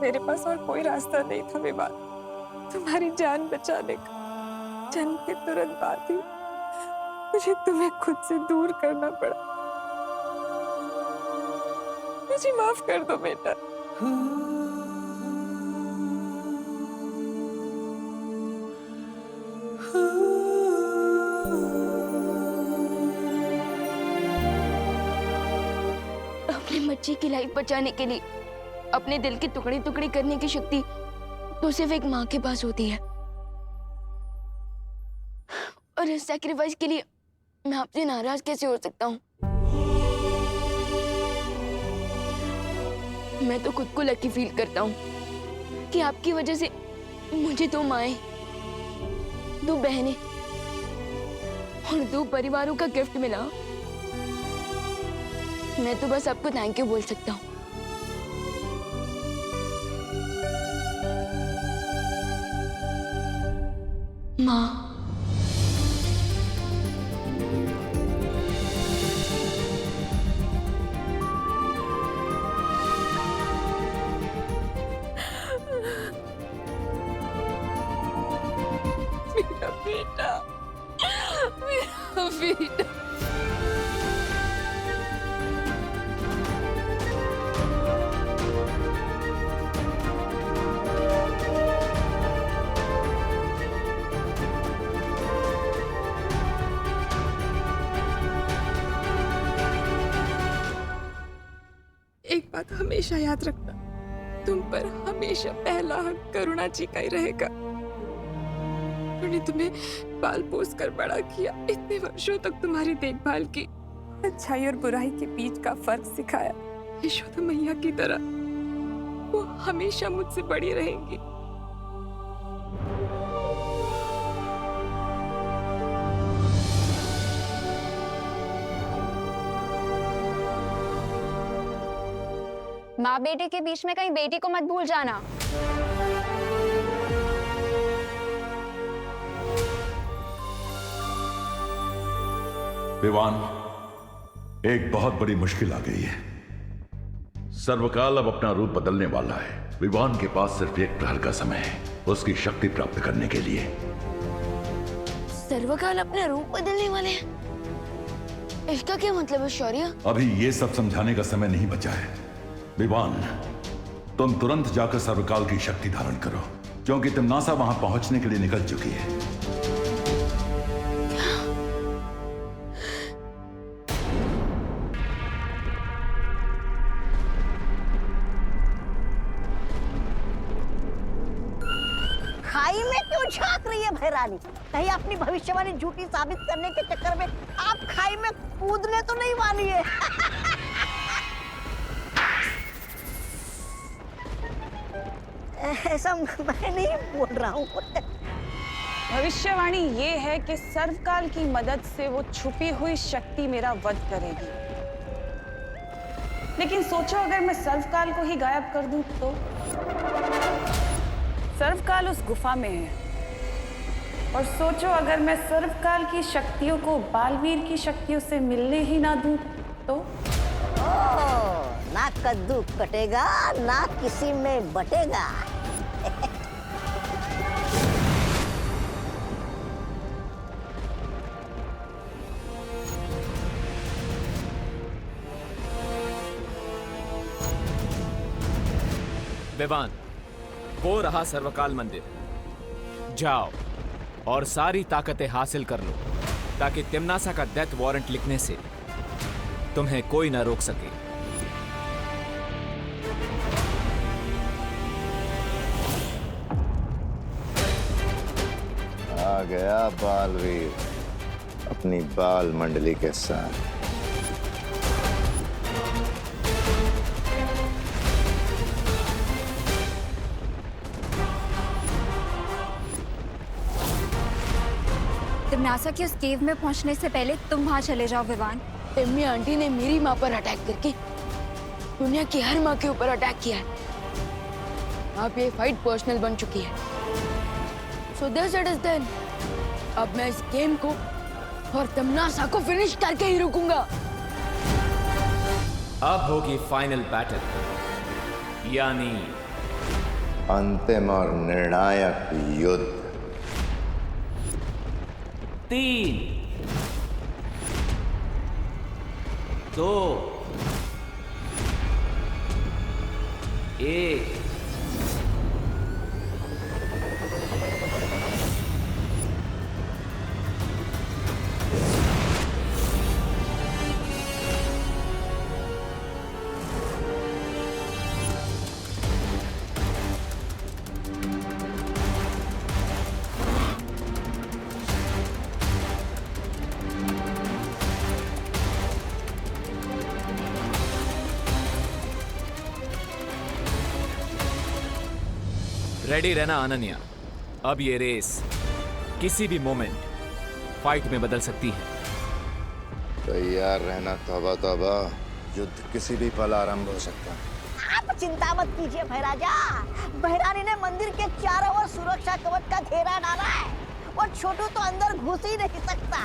मेरे पास और कोई रास्ता नहीं था विवान, तुम्हारी जान बचाने का। जन्म के तुरंत बाद ही मुझे तुम्हें खुद से दूर करना पड़ा। मुझे माफ कर दो बेटा। अपने बच्चे की लाइफ बचाने के लिए अपने दिल के टुकड़े टुकड़े करने की शक्ति तो सिर्फ एक माँ के पास होती है, और इस सैक्रिफाइस के लिए मैं आपसे नाराज कैसे हो सकता हूँ? मैं तो खुद को लकी फील करता हूँ कि आपकी वजह से मुझे 2 माएं, 2 बहनें और 2 परिवारों का गिफ्ट मिला। मैं तो बस आपको थैंक यू बोल सकता हूँ। माँ, मेरा बेटा, मेरा बेटा। एक बात हमेशा याद रखना, तुम पर हमेशा पहला हक करुणा जी का ही रहेगा। उन्होंने तुम्हें पाल पोस कर बड़ा किया, इतने वर्षों तक तुम्हारी देखभाल की, अच्छाई और बुराई के बीच का फर्क सिखाया। यशोदा मैया की तरह वो हमेशा मुझसे बड़ी रहेंगी। माँ बेटे के बीच में कहीं बेटी को मत भूल जाना। विवान, एक बहुत बड़ी मुश्किल आ गई है। सर्वकाल अब अपना रूप बदलने वाला है। विवान के पास सिर्फ 1 प्रहर का समय है उसकी शक्ति प्राप्त करने के लिए। सर्वकाल अपना रूप बदलने वाले हैं? इसका क्या मतलब है शौर्य? अभी ये सब समझाने का समय नहीं बचा है। विवान, तुम तुरंत जाकर सर्वकाल की शक्ति धारण करो, क्योंकि तिम्नासा वहां पहुंचने के लिए निकल चुकी है। खाई में क्यों झांक रही है भैरानी? कहीं अपनी भविष्यवाणी झूठी साबित करने के चक्कर में आप खाई में कूदने तो नहीं वाली है? ऐसा मैं नहीं बोल रहा हूँ। भविष्यवाणी ये है कि सर्वकाल की मदद से वो छुपी हुई शक्ति मेरा वध करेगी। लेकिन सोचो अगर मैं सर्वकाल को ही गायब कर दूं तो? सर्वकाल उस गुफा में है, और सोचो अगर मैं सर्वकाल की शक्तियों को बालवीर की शक्तियों से मिलने ही ना दूं तो? ना कद्दू कटेगा ना किसी में बटेगा। विवान, वो रहा सर्वकाल मंदिर। जाओ और सारी ताकतें हासिल कर लो, ताकि तिम्नासा का डेथ वारंट लिखने से तुम्हें कोई ना रोक सके। आ गया बालवीर अपनी बाल मंडली के साथ। तिम्नासा की उस केव में पहुंचने से पहले तुम वहां चले जाओ विवान। तिम्मी आंटी ने मेरी माँ पर अटैक करके दुनिया की हर माँ के ऊपर अटैक किया है। अब ये फाइट पर्सनल बन चुकी है। So this it is then. अब मैं इस गेम को और तिम्नासा को फिनिश करके ही रुकूंगा। अब होगी फाइनल बैटल, यानी अंतिम और निर्णायक युद्ध। 3, 2, 1। रेडी रहना अनन्या। अब ये रेस किसी भी मोमेंट फाइट में बदल सकती है। तैयार रहना तौबा तौबा, युद्ध किसी भी पल आरंभ हो सकता है। आप चिंता मत कीजिए भैराजा, भैरानी ने मंदिर के चारों ओर सुरक्षा कवच का घेरा डाला है और छोटू तो अंदर घुस ही नहीं सकता।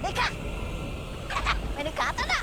देखा मैंने कहा था ना।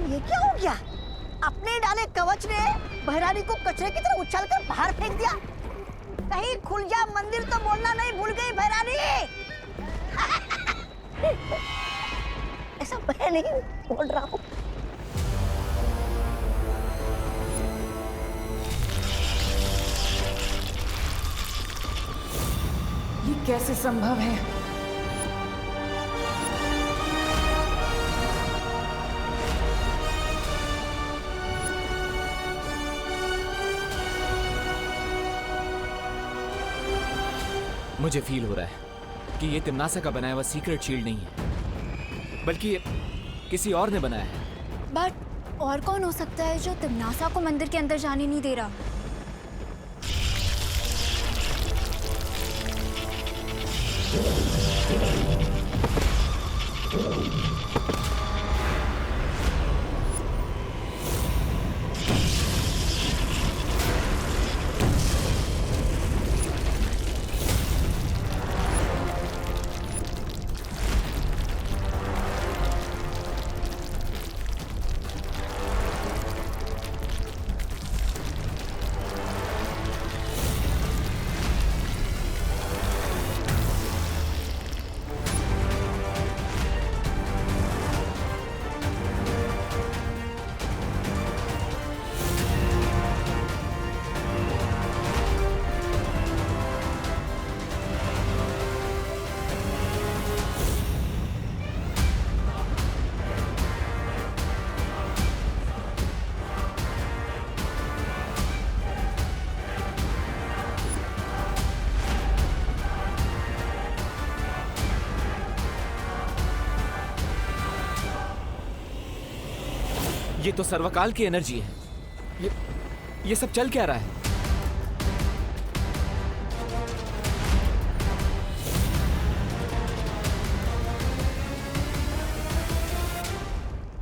ये क्या हो गया? अपने डाले कवच ने भैरानी को कचरे की तरह उछालकर बाहर फेंक दिया। कहीं खुल जा मंदिर तो बोलना नहीं भूल गई भैरानी। ऐसा मैं नहीं बोल रहा हूँ। ये कैसे संभव है? मुझे फील हो रहा है कि ये तिम्नासा का बनाया हुआ सीक्रेट शील्ड नहीं है, बल्कि ये किसी और ने बनाया है। बट और कौन हो सकता है जो तिम्नासा को मंदिर के अंदर जाने नहीं दे रहा? ये तो सर्वकाल की एनर्जी है। ये सब चल क्या रहा है?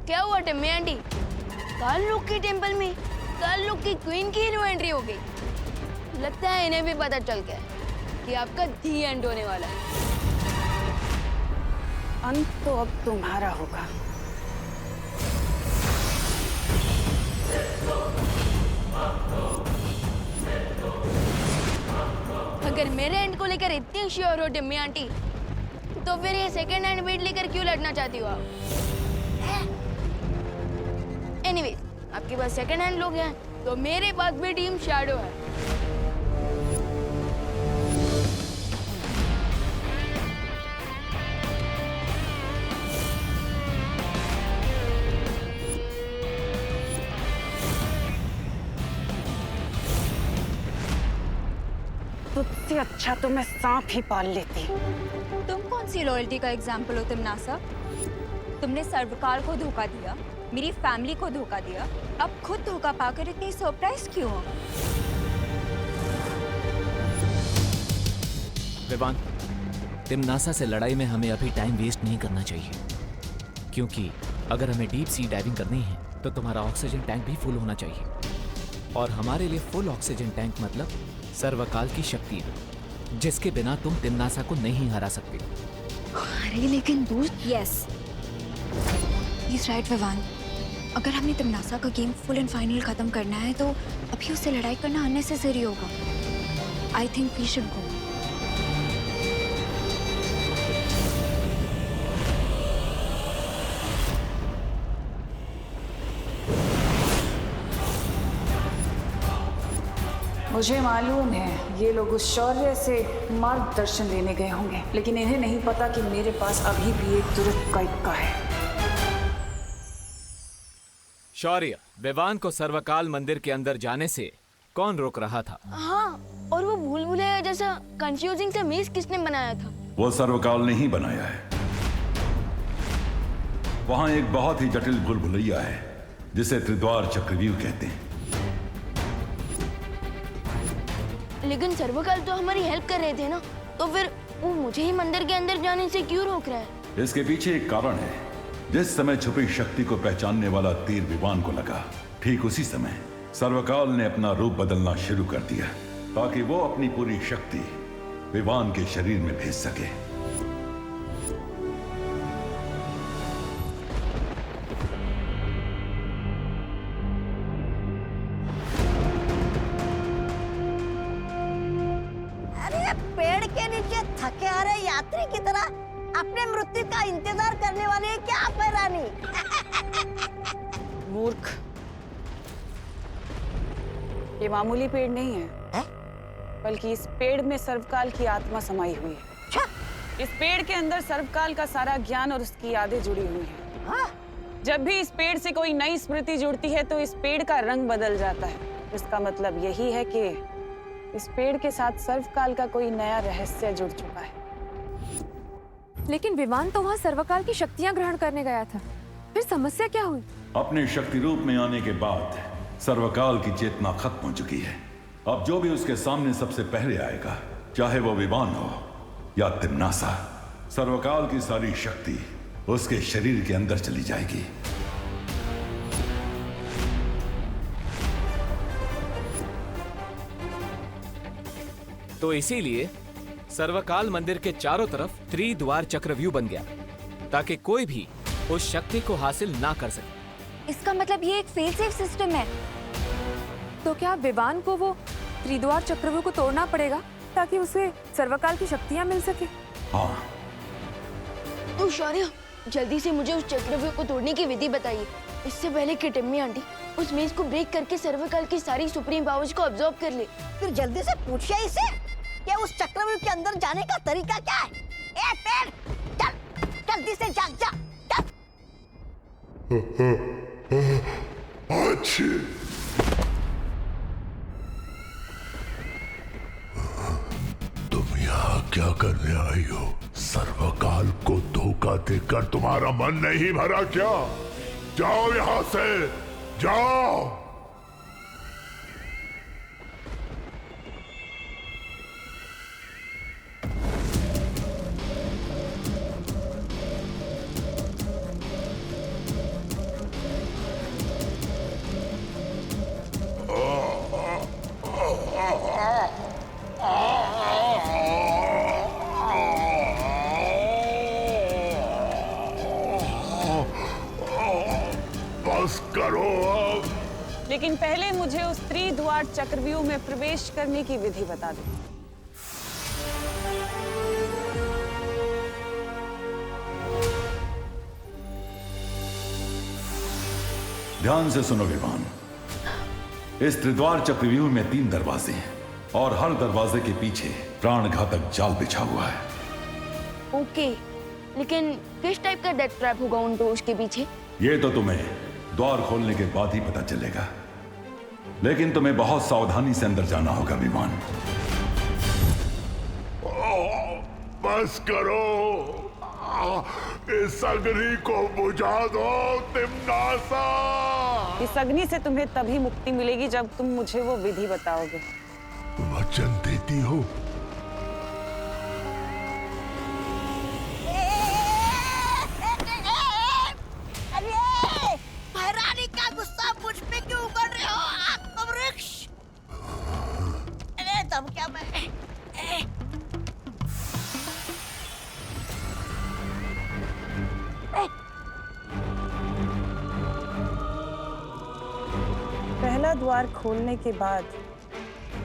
क्या हुआ टिम्मी आंटी? काल लोक के टेंपल में काल लोक की क्वीन की न्यू एंट्री हो गई। लगता है इन्हें भी पता चल गया कि आपका दी एंड होने वाला है। अंत तो अब तुम्हारा होगा। अगर मेरे एंड को लेकर इतनी श्योर हो टिम्मी आंटी, तो फिर ये सेकंड हैंड वेट लेकर क्यों लड़ना चाहती हो आप? एनीवेज, आपके पास सेकंड हैंड लोग हैं, तो मेरे पास भी टीम शैडो है। तुझसे अच्छा तो मैं सांप ही पाल लेती। तुम कौन सी लॉयल्टी का एग्जाम्पल हो तिमनासा? तुमने सर्वकाल को धोखा दिया, मेरी फैमिली को धोखा दिया, अब खुद धोखा पाकर इतनी सरप्राइज क्यों हो? विवान, तिमनासा से लड़ाई में हमें अभी टाइम वेस्ट नहीं करना चाहिए, क्योंकि अगर हमें डीप सी डाइविंग करनी है तो तुम्हारा ऑक्सीजन टैंक भी फुल होना चाहिए, और हमारे लिए फुल ऑक्सीजन टैंक मतलब सर्वकाल की शक्ति, जिसके बिना तुम तिमनासा को नहीं हरा सकते। अरे लेकिन दोस्त, यस राइट विवान, अगर हमने तिमनासा का गेम फुल एंड फाइनल खत्म करना है तो अभी उससे लड़ाई करना अननेसेसरी होगा। I think we should go. मुझे मालूम है ये लोग उस शौर्य से मार्गदर्शन लेने गए होंगे, लेकिन इन्हें नहीं पता कि मेरे पास अभी भी एक तुरंत का इक्का है। शौर्य, विवान को सर्वकाल मंदिर के अंदर जाने से कौन रोक रहा था? हाँ, और वो भूल भुलैया जैसा कंफ्यूजिंग सा मेज किसने बनाया था? वो सर्वकाल ने ही बनाया है। वहां एक बहुत ही जटिल भूल भुलैया है जिसे त्रिद्वार चक्रव्यूह कहते हैं। लेकिन सर्वकाल तो हमारी हेल्प कर रहे थे ना, तो फिर वो मुझे ही मंदिर के अंदर जाने से क्यों रोक रहा है? इसके पीछे एक कारण है। जिस समय छुपी शक्ति को पहचानने वाला तीर विवान को लगा, ठीक उसी समय सर्वकाल ने अपना रूप बदलना शुरू कर दिया ताकि वो अपनी पूरी शक्ति विवान के शरीर में भेज सके। अरे पेड़ के नीचे थके आ रहे यात्री की तरह अपने मृत्यु का इंतजार करने वाली है क्या पैरानी? मूर्ख, ये मामूली पेड़ नहीं है, बल्कि इस पेड़ में सर्वकाल की आत्मा समाई हुई है। इस पेड़ के अंदर सर्वकाल का सारा ज्ञान और उसकी यादें जुड़ी हुई हैं। जब भी इस पेड़ से कोई नई स्मृति जुड़ती है तो इस पेड़ का रंग बदल जाता है। इसका मतलब यही है कि इस पेड़ के साथ सर्वकाल का कोई नया रहस्य जुड़ चुका है। लेकिन विवान तो वहाँ सर्वकाल की शक्तियाँ ग्रहण करने गया था, फिर समस्या क्या हुई? अपने शक्ति रूप में आने के बाद सर्वकाल की चेतना खत्म हो चुकी है। अब जो भी उसके सामने सबसे पहले आएगा, चाहे वो विवान हो या तिमनासा, सर्वकाल की सारी शक्ति उसके शरीर के अंदर चली जाएगी। तो इसीलिए सर्वकाल मंदिर के चारों तरफ त्रिद्वार चक्रव्यूह बन गया ताकि कोई भी उस शक्ति को हासिल ना कर सके। इसका मतलब ये एक फेल सेफ सिस्टम है। तो क्या विवान को वो त्रिद्वार चक्रव्यूह को तोड़ना पड़ेगा ताकि उसे सर्वकाल की शक्तियाँ मिल सके? हाँ। तो शौर्य, जल्दी से मुझे उस चक्रव्यूह को तोड़ने की विधि बताइए, इससे पहले कि टिम्मी आंटी उस मेज को ब्रेक करके सर्वकाल की सारी सुप्रीम पावर्स को अब्सॉर्ब कर ले। फिर जल्दी से पूछिए इसे कि उस चक्रव्यूह के अंदर जाने का तरीका क्या है। ए पेड़, चल जल्दी से जा जा चल। तुम यहाँ क्या करने आई हो? सर्वकाल को धोखा देकर तुम्हारा मन नहीं भरा क्या? जाओ यहाँ से, जाओ। बस करो अब। लेकिन पहले मुझे उस त्रिद्वार चक्रव्यूह में प्रवेश करने की विधि बता दो। ध्यान से सुनो विवान। इस त्रिद्वार चक्रव्यूह में 3 दरवाजे हैं और हर दरवाजे के पीछे प्राण घातक जाल बिछा हुआ है। ओके, लेकिन किस टाइप का डेथ ट्रैप होगा उन डोर्स के पीछे? ये तो तुम्हें द्वार खोलने के बाद ही पता चलेगा, लेकिन तुम्हें बहुत सावधानी से अंदर जाना होगा विमान। बस करो, इस अग्नि को बुझा दो तिम्नासा। इस अग्नि से तुम्हें तभी मुक्ति मिलेगी जब तुम मुझे वो विधि बताओगे। वचन देती हो? अरे महारानी का गुस्सा मुझ पे क्यों उगल रहे हो आत्मवृक्ष? अरे तब क्या मैं पहला द्वार खोलने के बाद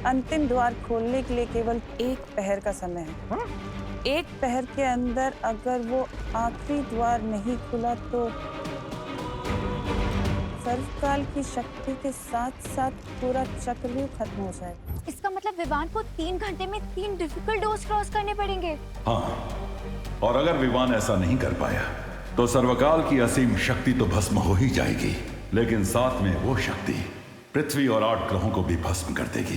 अंतिम द्वार खोलने के लिए केवल 1 पहर का समय है। 1 पहर के अंदर अगर वो आखिरी द्वार नहीं खुला तो सर्वकाल की शक्ति के साथ साथ पूरा चक्रव्यूह खत्म हो जाएगा। इसका मतलब विवान को 3 घंटे में 3 डिफिकल्ट डोर्स क्रॉस करने पड़ेंगे। हाँ, और अगर विवान ऐसा नहीं कर पाया तो सर्वकाल की असीम शक्ति तो भस्म हो ही जाएगी, लेकिन साथ में वो शक्ति पृथ्वी और 8 ग्रहों को भी भस्म कर देगी।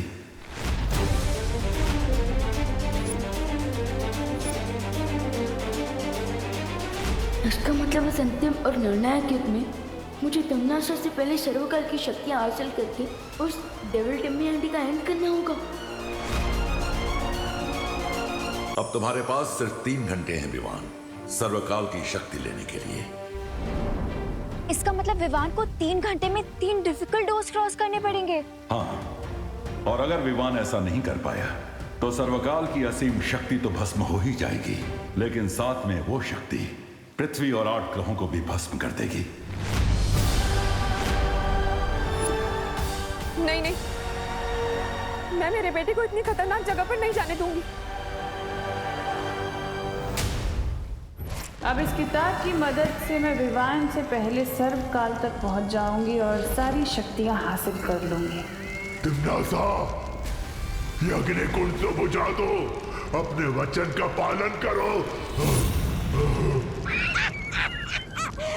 इसका मतलब इस अंतिम और निर्णायक युद्ध में मुझे तिम्नासा से पहले सर्वकाल की शक्तियां हासिल करके उस डेविल टिम्मियांटी का एंड करना होगा। अब तुम्हारे पास सिर्फ 3 घंटे हैं विवान, सर्वकाल की शक्ति लेने के लिए। इसका मतलब विवान को 3 घंटे में 3 डिफिकल्ट डोर्स क्रॉस करने पड़ेंगे। हाँ, और अगर विवान ऐसा नहीं कर पाया तो सर्वकाल की असीम शक्ति तो भस्म हो ही जाएगी, लेकिन साथ में वो शक्ति पृथ्वी और 8 ग्रहों को भी भस्म कर देगी। नहीं नहीं, मैं मेरे बेटे को इतनी खतरनाक जगह पर नहीं जाने दूंगी। अब इस किताब की मदद से मैं विवान से पहले सर्वकाल तक पहुंच जाऊंगी और सारी शक्तियां हासिल कर लूंगी। तिम्नासा, ये अग्निकुंड तो बुझा दो, अपने वचन का पालन करो।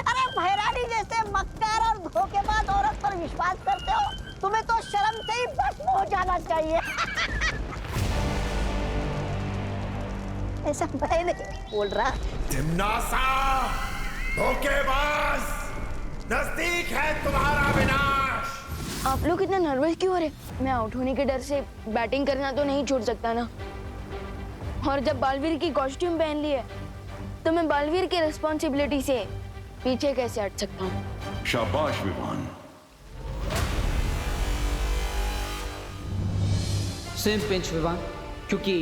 अरे महारानी जैसे मक्कार और धोखेबाज औरत पर विश्वास करते हो? तुम्हें तो शर्म से ही भस्म हो जाना चाहिए। ऐसा मैं नहीं बोल रहा। तिम्नासा, धोखेबाज, नजदीक है तुम्हारा विनाश। आप लोग इतना नर्वस क्यों हो रहे? मैं आउट होने के डर से बैटिंग करना तो नहीं छोड़ सकता ना। और जब बालवीर की कॉस्ट्यूम पहन ली है तो मैं बालवीर की रिस्पॉन्सिबिलिटी से पीछे कैसे हट सकता हूँ? शाबाश विवान। सेम पिंच विवान, क्योंकि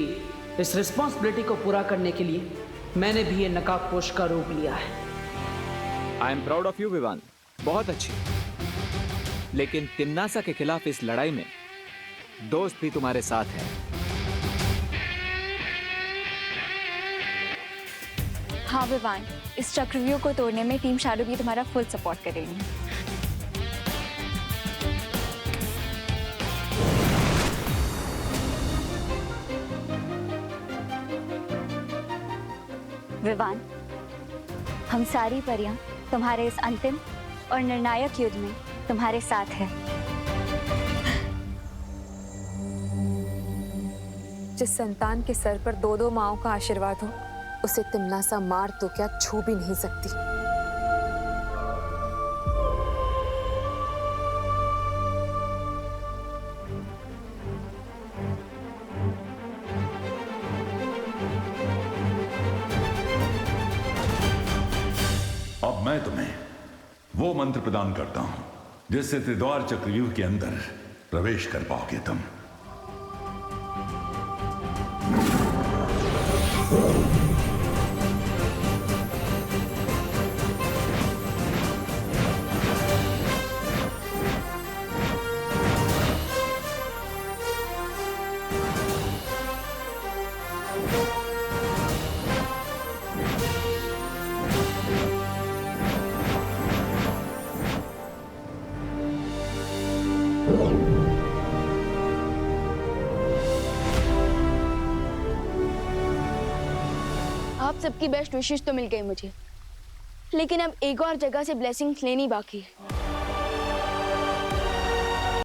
इस रिस्पॉन्सिबिलिटी को पूरा करने के लिए मैंने भी ये नकाबपोश का रूप लिया है। I am proud of you Vivaan, बहुत अच्छी। लेकिन तिम्नासा के खिलाफ इस लड़ाई में दोस्त भी तुम्हारे साथ है। हाँ विवान, इस चक्रव्यूह को तोड़ने में टीम शैडो भी तुम्हारा फुल सपोर्ट करेगी। विवान, हम सारी परियां तुम्हारे इस अंतिम और निर्णायक युद्ध में तुम्हारे साथ है। जिस संतान के सर पर 2-2 माओं का आशीर्वाद हो, उसे तिम्नासा मार तो क्या छू भी नहीं सकती। अब मैं तुम्हें वो मंत्र प्रदान करता हूं जिससे त्रिद्वार चक्रव्यूह के अंदर प्रवेश कर पाओगे तुम। आप सबकी बेस्ट विशेष तो मिल गई मुझे, लेकिन अब एक और जगह से ब्लेसिंग्स लेनी बाकी है।